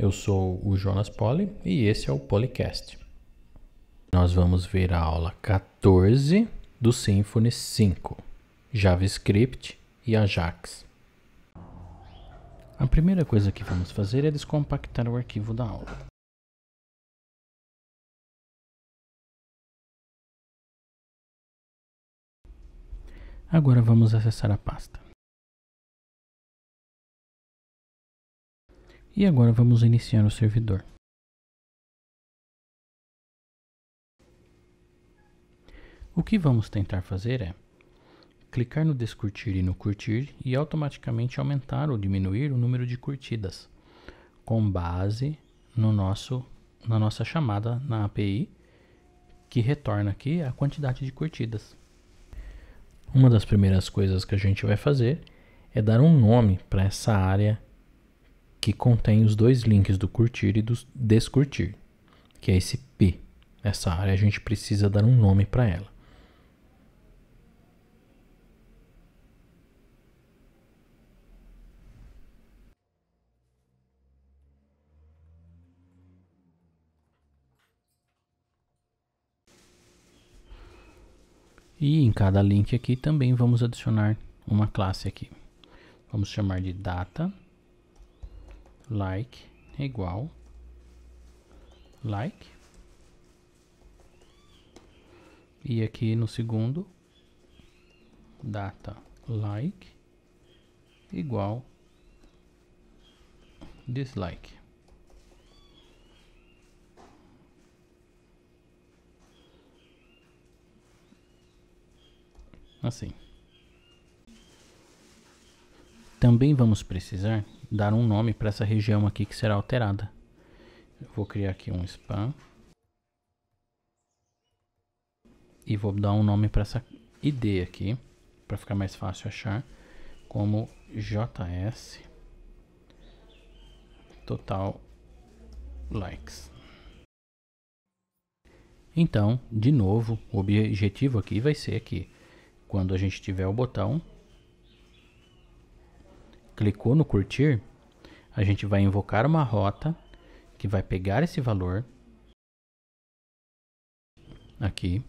Eu sou o Jonas Poli e esse é o Policast. Nós vamos ver a aula 14 do Symfony 5, JavaScript e Ajax. A primeira coisa que vamos fazer é descompactar o arquivo da aula. Agora vamos acessar a pasta. E agora vamos iniciar o servidor. O que vamos tentar fazer é clicar no descurtir e no curtir e automaticamente aumentar ou diminuir o número de curtidas, com base na nossa chamada na API, que retorna aqui a quantidade de curtidas. Uma das primeiras coisas que a gente vai fazer é dar um nome para essa área que contém os dois links do curtir e do descurtir, que é esse P. Essa área a gente precisa dar um nome para ela. E em cada link aqui também vamos adicionar uma classe aqui. Vamos chamar de data like igual like. E aqui no segundo, data like igual dislike. Assim. Também vamos precisar dar um nome para essa região aqui que será alterada. Eu vou criar aqui um span. E vou dar um nome para essa ID aqui, para ficar mais fácil achar, como JS total likes. Então, de novo, o objetivo aqui vai ser que quando a gente tiver o botão, clicou no curtir, a gente vai invocar uma rota que vai pegar esse valor aqui.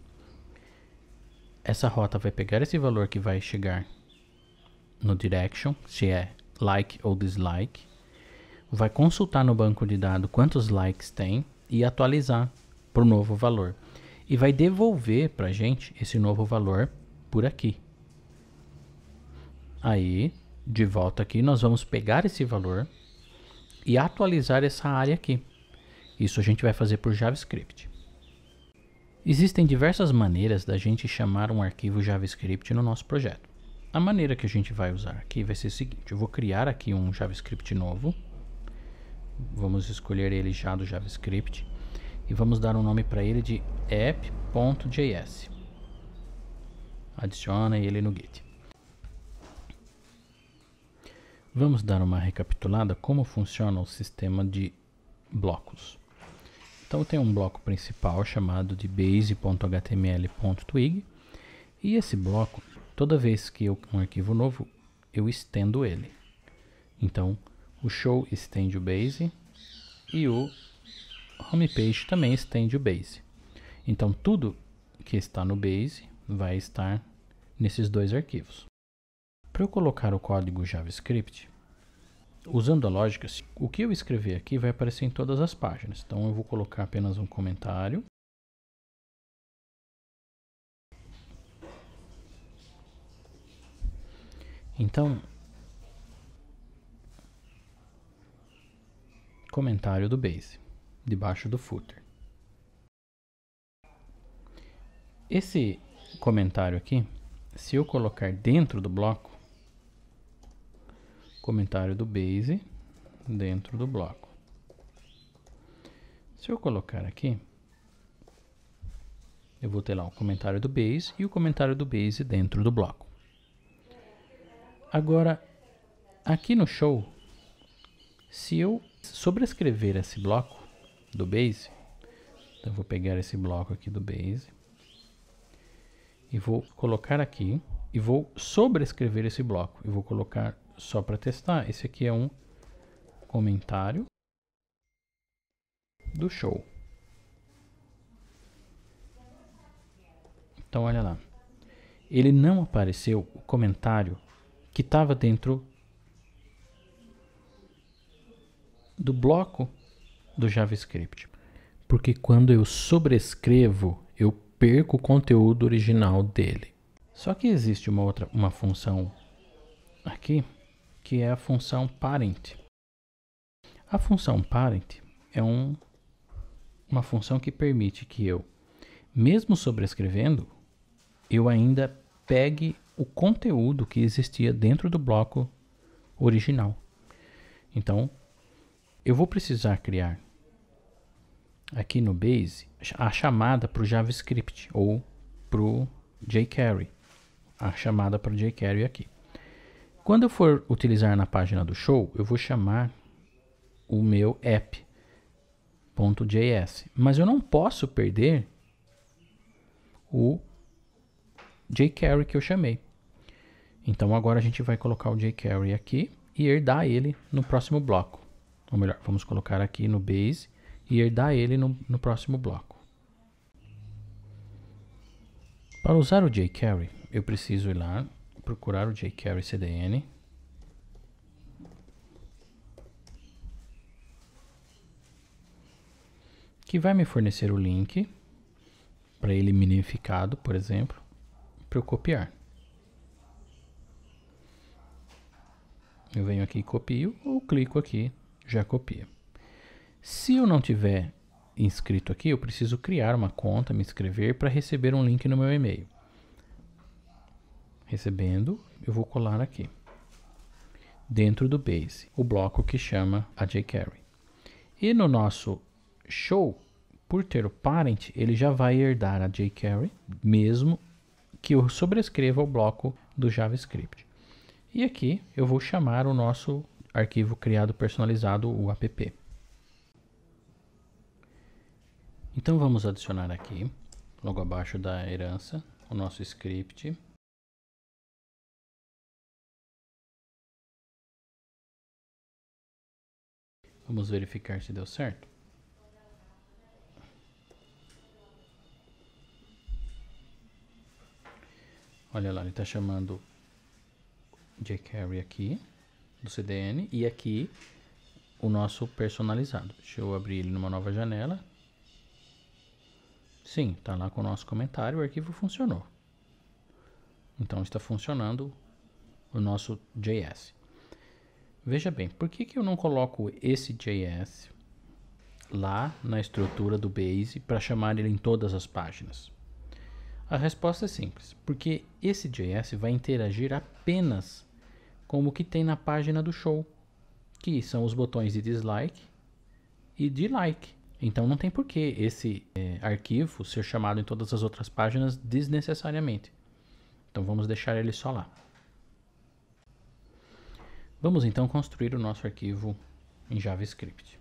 Essa rota vai pegar esse valor que vai chegar no direction, se é like ou dislike, vai consultar no banco de dados quantos likes tem e atualizar para o novo valor. E vai devolver para a gente esse novo valor por aqui. Aí, de volta aqui, nós vamos pegar esse valor e atualizar essa área aqui. Isso a gente vai fazer por JavaScript. Existem diversas maneiras da gente chamar um arquivo JavaScript no nosso projeto. A maneira que a gente vai usar aqui vai ser o seguinte: eu vou criar aqui um JavaScript novo. Vamos escolher ele já do JavaScript e vamos dar um nome para ele de app.js. Adiciona ele no Git. Vamos dar uma recapitulada como funciona o sistema de blocos. Então tem um bloco principal chamado de base.html.twig e esse bloco, toda vez que eu crio um arquivo novo, eu estendo ele. Então o show estende o base e o homepage também estende o base. Então tudo que está no base vai estar nesses dois arquivos. Para eu colocar o código JavaScript, usando a lógica, o que eu escrever aqui vai aparecer em todas as páginas. Então eu vou colocar apenas um comentário. Então, comentário do base, debaixo do footer. Esse comentário aqui, se eu colocar dentro do bloco, comentário do base dentro do bloco. Se eu colocar aqui, eu vou ter lá o comentário do base e o comentário do base dentro do bloco. Agora, aqui no show, se eu sobrescrever esse bloco do base, então eu vou pegar esse bloco aqui do base e vou colocar aqui e vou sobrescrever esse bloco. Eu vou colocar, só para testar, esse aqui é um comentário do show. Então olha lá, ele não apareceu o comentário que estava dentro do bloco do JavaScript, porque quando eu sobrescrevo, eu perco o conteúdo original dele. Só que existe uma função aqui, que é a função parent. A função parent é uma função que permite que eu, mesmo sobrescrevendo, eu ainda pegue o conteúdo que existia dentro do bloco original. Então, eu vou precisar criar aqui no Base a chamada para o JavaScript ou para o jQuery. A chamada para o jQuery aqui. Quando eu for utilizar na página do show, eu vou chamar o meu app.js, mas eu não posso perder o jQuery que eu chamei. Então agora a gente vai colocar o jQuery aqui e herdar ele no próximo bloco. Ou melhor, vamos colocar aqui no Base e herdar ele no próximo bloco. Para usar o jQuery, eu preciso ir lá, procurar o jQuery CDN. Que vai me fornecer o link para ele minificado, por exemplo, para eu copiar. Eu venho aqui e copio, ou clico aqui, já copia. Se eu não tiver inscrito aqui, eu preciso criar uma conta, me inscrever para receber um link no meu e-mail. Recebendo, eu vou colar aqui, dentro do Base, o bloco que chama a jQuery. E no nosso show, por ter o parent, ele já vai herdar a jQuery, mesmo que eu sobrescreva o bloco do JavaScript. E aqui eu vou chamar o nosso arquivo criado personalizado, o app. Então vamos adicionar aqui, logo abaixo da herança, o nosso script. Vamos verificar se deu certo. Olha lá, ele está chamando jQuery aqui, do CDN, e aqui o nosso personalizado. Deixa eu abrir ele numa nova janela. Sim, está lá com o nosso comentário, o arquivo funcionou. Então está funcionando o nosso JS. Veja bem, por que eu não coloco esse JS lá na estrutura do Base para chamar ele em todas as páginas? A resposta é simples, porque esse JS vai interagir apenas com o que tem na página do show, que são os botões de dislike e de like. Então não tem por que esse arquivo ser chamado em todas as outras páginas desnecessariamente. Então vamos deixar ele só lá. Vamos então construir o nosso arquivo em JavaScript.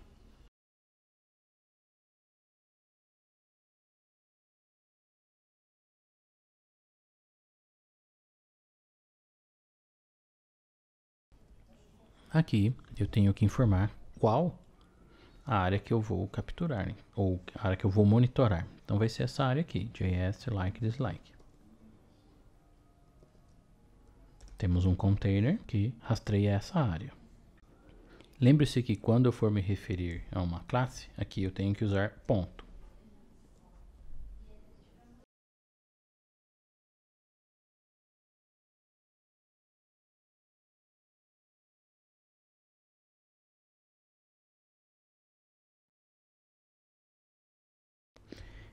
Aqui eu tenho que informar qual a área que eu vou capturar, né? Ou a área que eu vou monitorar. Então vai ser essa área aqui, JS like dislike. Temos um container que rastreia essa área. Lembre-se que quando eu for me referir a uma classe, aqui eu tenho que usar ponto.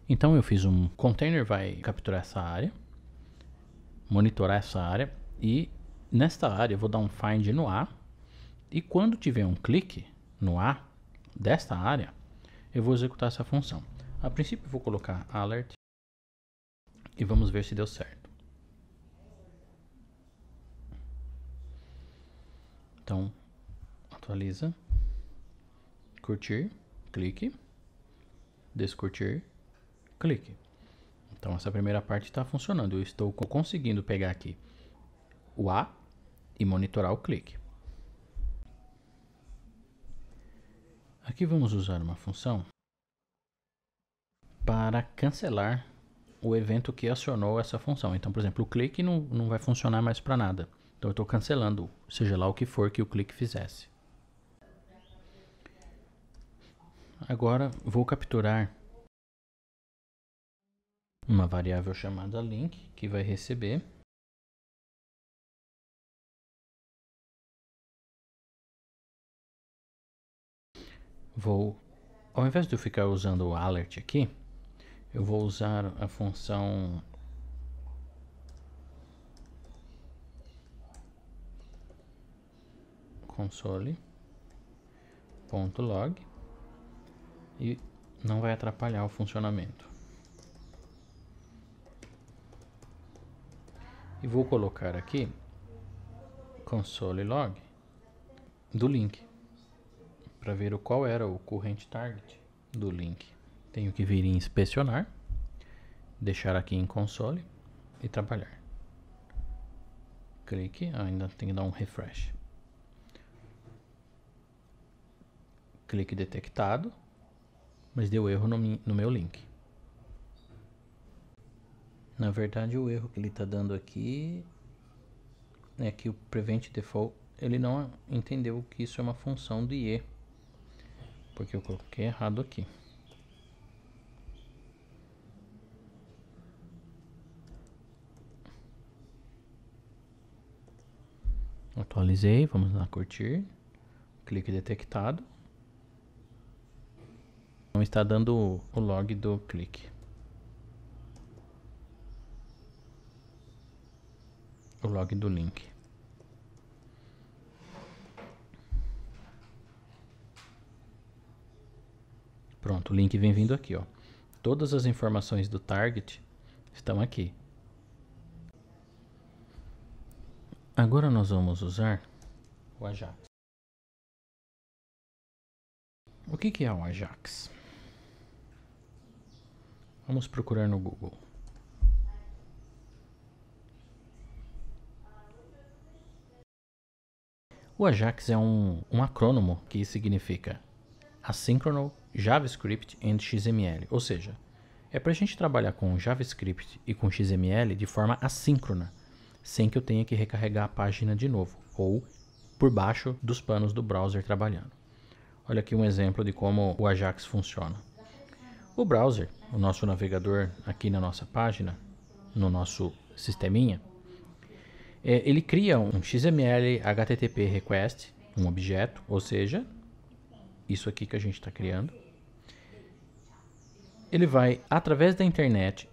Então eu fiz um container, vai capturar essa área, monitorar essa área e nesta área eu vou dar um find no A e quando tiver um clique no A desta área, eu vou executar essa função. A princípio eu vou colocar alert e vamos ver se deu certo. Então, atualiza, curtir, clique, descurtir, clique. Então essa primeira parte está funcionando. Eu estou conseguindo pegar aqui o A e monitorar o clique. Aqui vamos usar uma função para cancelar o evento que acionou essa função. Então, por exemplo, o clique não vai funcionar mais para nada. Então eu estou cancelando, seja lá o que for que o clique fizesse. Agora vou capturar uma variável chamada link que vai receber ao invés de eu ficar usando o alert aqui, eu vou usar a função console.log e não vai atrapalhar o funcionamento. E vou colocar aqui console.log do link para ver qual era o current target do link. Tenho que vir em inspecionar, deixar aqui em console e trabalhar. Clique, ainda tem que dar um refresh. Clique detectado, mas deu erro no meu link. Na verdade, o erro que ele está dando aqui é que o prevent default ele não entendeu que isso é uma função do IE, porque eu coloquei errado aqui. Atualizei, vamos lá curtir. Clique detectado. Não está dando o log do clique. O log do link. Pronto, o link vem vindo aqui, ó. Todas as informações do target estão aqui. Agora nós vamos usar o Ajax. O que é o Ajax? Vamos procurar no Google. O Ajax é um acrônimo que significa Asynchronous JavaScript and XML, ou seja, é para a gente trabalhar com JavaScript e com XML de forma assíncrona, sem que eu tenha que recarregar a página de novo, ou por baixo dos panos do browser trabalhando. Olha aqui um exemplo de como o Ajax funciona. O browser, o nosso navegador aqui na nossa página, no nosso sisteminha, ele cria um XML HTTP request, um objeto, ou seja, isso aqui que a gente está criando. Ele vai, através da internet,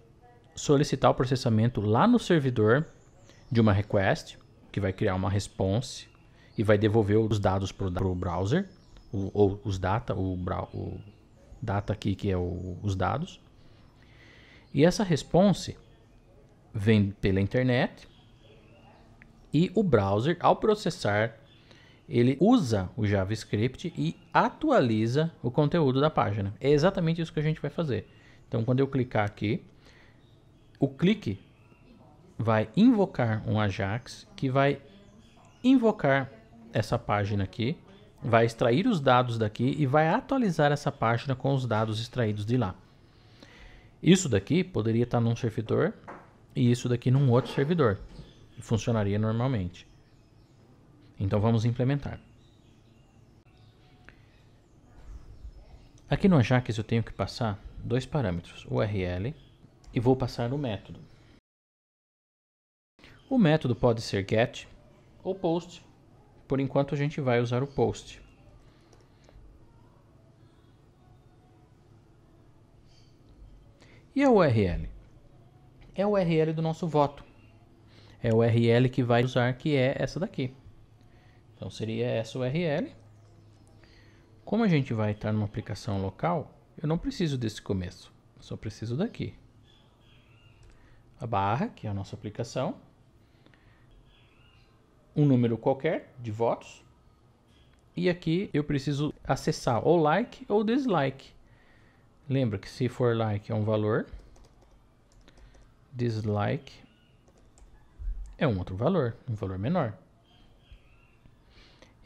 solicitar o processamento lá no servidor de uma request, que vai criar uma response e vai devolver os dados para o browser, ou os data, o data aqui que é os dados. E essa response vem pela internet e o browser, ao processar, ele usa o JavaScript e atualiza o conteúdo da página. É exatamente isso que a gente vai fazer. Então, quando eu clicar aqui, o clique vai invocar um Ajax que vai invocar essa página aqui, vai extrair os dados daqui e vai atualizar essa página com os dados extraídos de lá. Isso daqui poderia estar num servidor e isso daqui num outro servidor. Funcionaria normalmente. Então vamos implementar. Aqui no Ajax eu tenho que passar dois parâmetros, URL, e vou passar o método. O método pode ser get ou post. Por enquanto a gente vai usar o post. E a URL? É a URL do nosso voto. É a URL que vai usar, que é essa daqui. Então seria essa URL. Como a gente vai estar numa aplicação local, eu não preciso desse começo. Eu só preciso daqui. A barra, que é a nossa aplicação. Um número qualquer de votos. E aqui eu preciso acessar ou like ou dislike. Lembra que se for like é um valor. Dislike é um outro valor, um valor menor.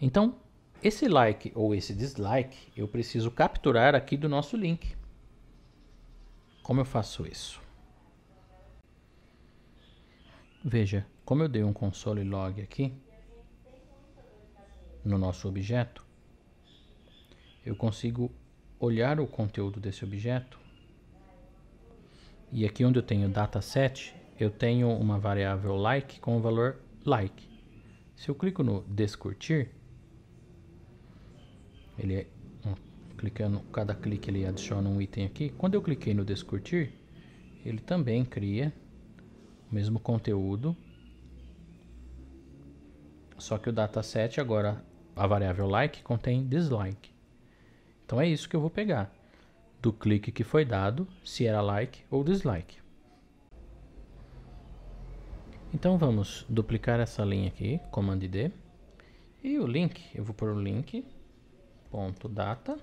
Então, esse like ou esse dislike eu preciso capturar aqui do nosso link. Como eu faço isso? Veja, como eu dei um console log aqui no nosso objeto, eu consigo olhar o conteúdo desse objeto. E aqui onde eu tenho dataset, eu tenho uma variável like com o valor like. Se eu clico no descurtir, ele clicando, cada clique ele adiciona um item aqui. Quando eu cliquei no descurtir, ele também cria o mesmo conteúdo, só que o dataset agora, a variável like contém dislike. Então é isso que eu vou pegar do clique que foi dado, se era like ou dislike. Então vamos duplicar essa linha aqui, Command D, e o link, eu vou pôr o link, ponto data,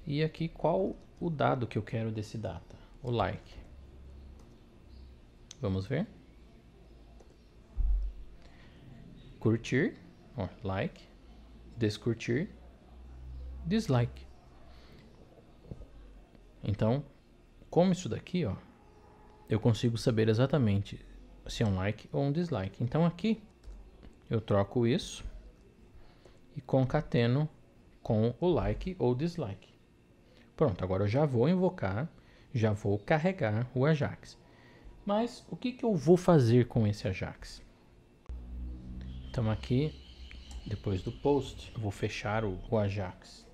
e aqui qual o dado que eu quero desse data, o like. Vamos ver. Curtir, ó, like, descurtir, dislike. Então, como isso daqui, ó, eu consigo saber exatamente se é um like ou um dislike. Então aqui eu troco isso e concateno com o like ou dislike. Pronto, agora eu já vou invocar, já vou carregar o Ajax. Mas o que eu vou fazer com esse Ajax? Então aqui, depois do post, eu vou fechar o Ajax,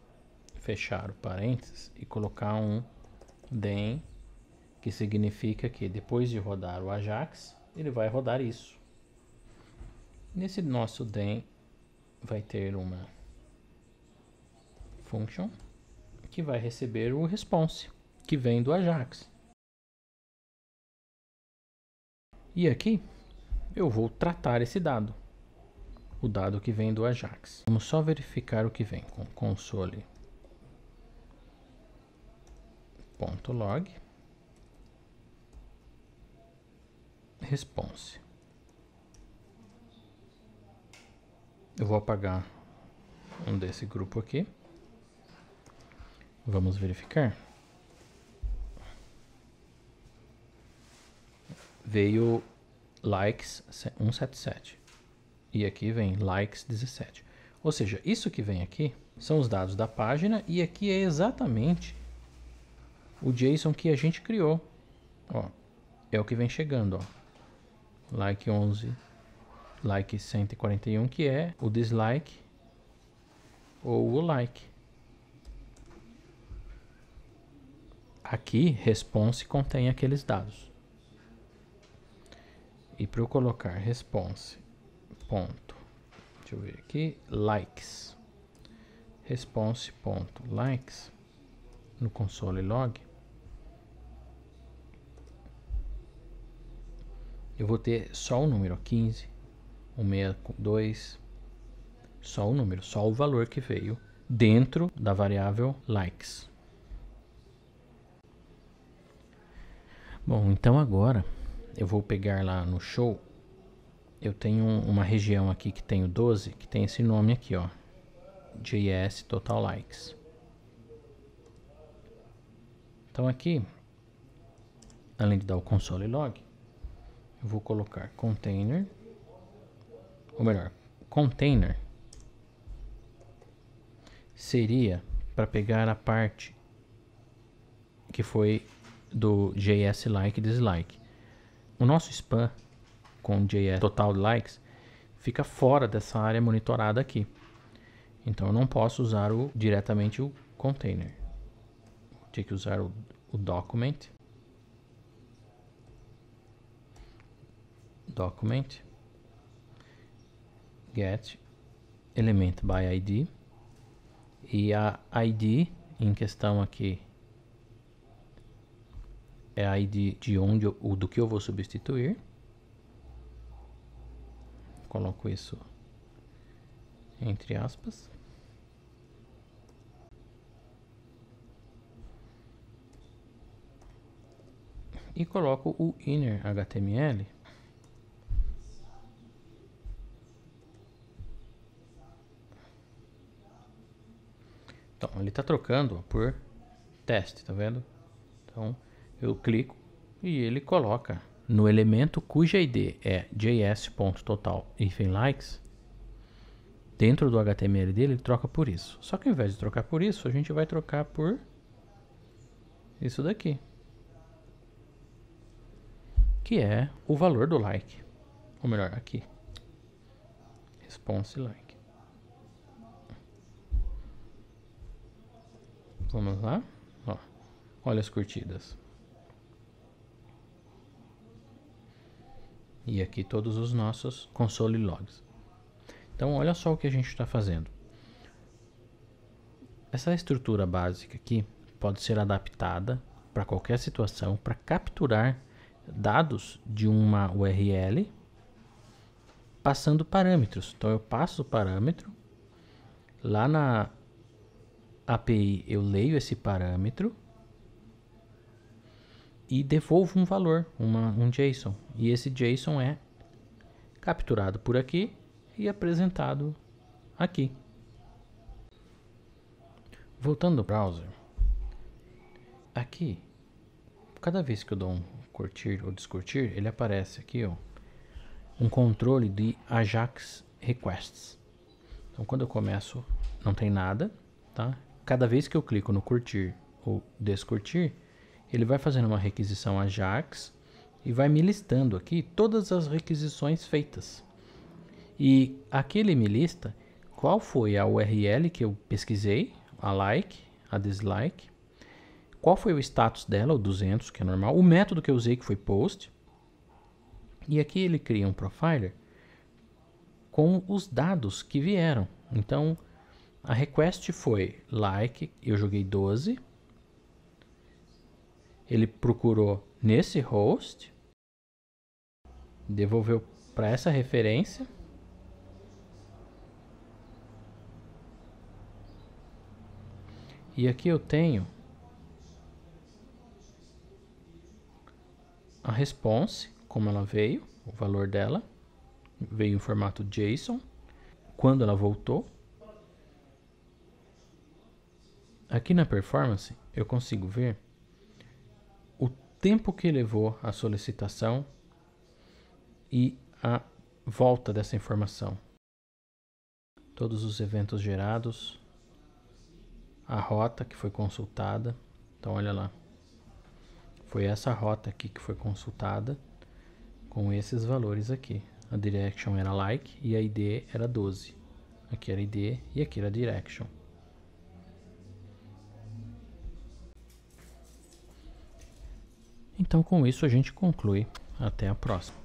fechar o parênteses e colocar um then, que significa que depois de rodar o Ajax, ele vai rodar isso. Nesse nosso then vai ter uma function que vai receber o response, que vem do Ajax. E aqui eu vou tratar esse dado, o dado que vem do Ajax. Vamos só verificar o que vem com console.log response. Eu vou apagar um desse grupo aqui. Vamos verificar. Veio likes 177 e aqui vem likes 17. Ou seja, isso que vem aqui são os dados da página e aqui é exatamente o JSON que a gente criou. Ó, é o que vem chegando, ó. Like 11, like 141, que é o dislike ou o like. Aqui, response contém aqueles dados. E para eu colocar response, ponto, deixa eu ver aqui, likes, response ponto likes no console log, eu vou ter só o número, 15, 162, só o número, só o valor que veio dentro da variável likes. Bom, então agora eu vou pegar lá no show, eu tenho uma região aqui que tem o 12, que tem esse nome aqui, ó, JS Total Likes. Então aqui, além de dar o console log, eu vou colocar container, ou melhor, container seria para pegar a parte que foi do JS like e dislike. O nosso span com JS total likes fica fora dessa área monitorada aqui. Então eu não posso usar diretamente o container. Vou ter que usar o document get element by ID, e a ID em questão aqui é a ID de onde do que eu vou substituir. Coloco isso entre aspas. E coloco o inner HTML. Então, ele está trocando por teste, tá vendo? Então, eu clico e ele coloca no elemento cuja ID é js.total-likes, dentro do HTML dele, ele troca por isso. Só que ao invés de trocar por isso, a gente vai trocar por isso daqui, que é o valor do like. Ou melhor, aqui. Response like. Vamos lá. Ó, olha as curtidas. E aqui todos os nossos console logs. Então, olha só o que a gente está fazendo. Essa estrutura básica aqui pode ser adaptada para qualquer situação, para capturar dados de uma URL, passando parâmetros. Então, eu passo o parâmetro, lá na API eu leio esse parâmetro e devolvo um valor, um JSON. E esse JSON é capturado por aqui e apresentado aqui. Voltando ao browser, aqui, cada vez que eu dou um curtir ou descurtir, ele aparece aqui, ó, um controle de Ajax Requests. Então, quando eu começo, não tem nada, tá? Cada vez que eu clico no curtir ou descurtir, ele vai fazendo uma requisição Ajax e vai me listando aqui todas as requisições feitas. E aqui ele me lista qual foi a URL que eu pesquisei, a like, a dislike, qual foi o status dela, o 200, que é normal, o método que eu usei, que foi post. E aqui ele cria um profiler com os dados que vieram. Então, a request foi like, eu joguei 12. Ele procurou nesse host, devolveu para essa referência. E aqui eu tenho a response, como ela veio, o valor dela, veio em formato JSON, quando ela voltou. Aqui na performance eu consigo ver o tempo que levou a solicitação e a volta dessa informação. Todos os eventos gerados, a rota que foi consultada. Então olha lá, foi essa rota aqui que foi consultada com esses valores aqui. A direction era like e a ID era 12. Aqui era ID e aqui era direction. Então com isso a gente conclui. Até a próxima.